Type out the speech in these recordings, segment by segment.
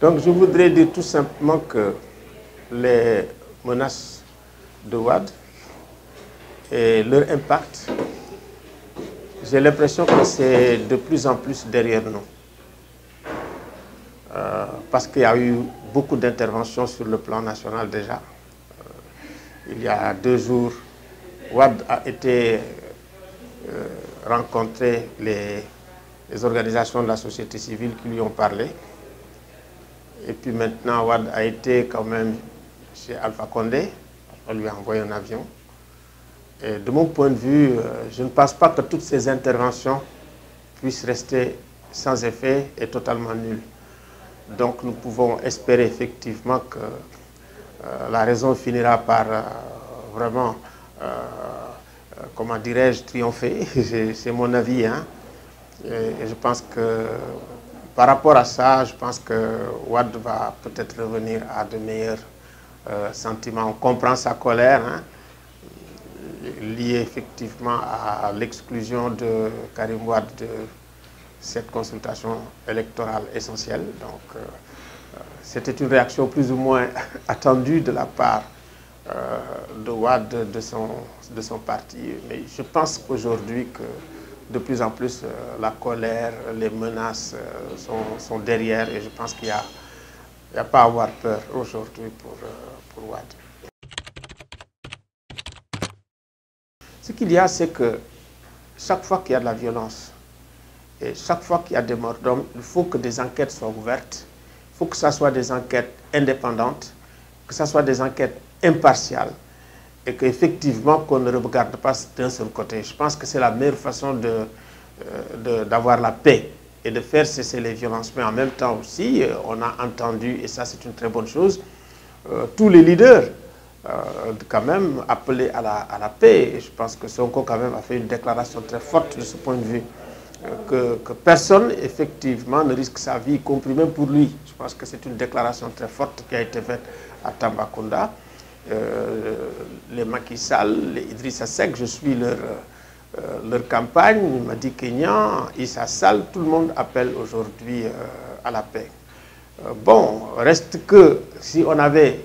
Donc je voudrais dire tout simplement que les menaces de Wade et leur impact, j'ai l'impression que c'est de plus en plus derrière nous. Parce qu'il y a eu beaucoup d'interventions sur le plan national déjà. Il y a 2 jours, Wade a été rencontrer les organisations de la société civile qui lui ont parlé. Et puis maintenant, Wade a été quand même chez Alpha Condé, on lui a envoyé un avion. Et de mon point de vue, je ne pense pas que toutes ces interventions puissent rester sans effet et totalement nulles. Donc nous pouvons espérer effectivement que la raison finira par vraiment, comment dirais-je, triompher. C'est mon avis, hein. Et je pense que par rapport à ça, je pense que Wade va peut-être revenir à de meilleurs sentiments. On comprend sa colère, hein, liée effectivement à l'exclusion de Karim Wade de cette consultation électorale essentielle. Donc, c'était une réaction plus ou moins attendue de la part de Wade, de son parti. Mais je pense qu'aujourd'hui que de plus en plus, la colère, les menaces sont derrière, et je pense qu'il n'y a pas à avoir peur aujourd'hui pour Wade. Ce qu'il y a, c'est que chaque fois qu'il y a de la violence et chaque fois qu'il y a des morts d'hommes, il faut que des enquêtes soient ouvertes, il faut que ce soit des enquêtes indépendantes, que ce soit des enquêtes impartiales, et qu'effectivement qu'on ne regarde pas d'un seul côté. Je pense que c'est la meilleure façon d'avoir la paix et de faire cesser les violences. Mais en même temps aussi, on a entendu, et ça c'est une très bonne chose, tous les leaders quand même appelés à la paix. Et je pense que Sonko quand même a fait une déclaration très forte de ce point de vue, que personne effectivement ne risque sa vie, y compris même pour lui. Je pense que c'est une déclaration très forte qui a été faite à Tambacounda. Les Macky Sall, les Idrissa Seck, je suis leur campagne, Madi Kenyan, Issa Sall, tout le monde appelle aujourd'hui à la paix. Bon, reste que si on avait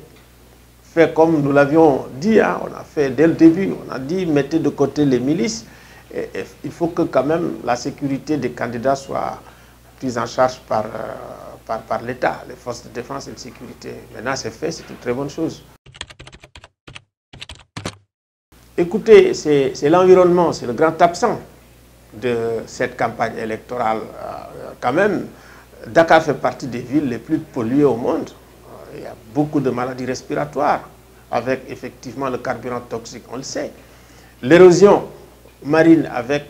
fait comme nous l'avions dit, hein, on a fait dès le début, on a dit mettez de côté les milices, et il faut que quand même la sécurité des candidats soit prise en charge par l'État, les forces de défense et de sécurité. Maintenant c'est fait, c'est une très bonne chose. Écoutez, c'est l'environnement, c'est le grand absent de cette campagne électorale. Quand même, Dakar fait partie des villes les plus polluées au monde. Il y a beaucoup de maladies respiratoires avec effectivement le carburant toxique, on le sait. L'érosion marine avec,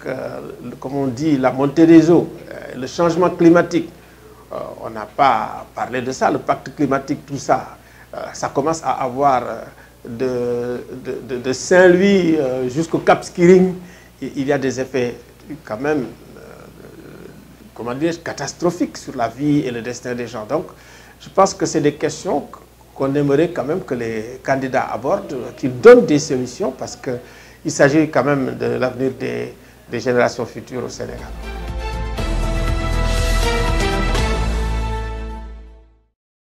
comme on dit, la montée des eaux, le changement climatique. On n'a pas parlé de ça, le pacte climatique, tout ça. Ça commence à avoir... de Saint-Louis jusqu'au Cap Skirring, il y a des effets quand même, comment dire, catastrophiques sur la vie et le destin des gens. Donc, je pense que c'est des questions qu'on aimerait quand même que les candidats abordent, qu'ils donnent des solutions, parce qu'il s'agit quand même de l'avenir des générations futures au Sénégal.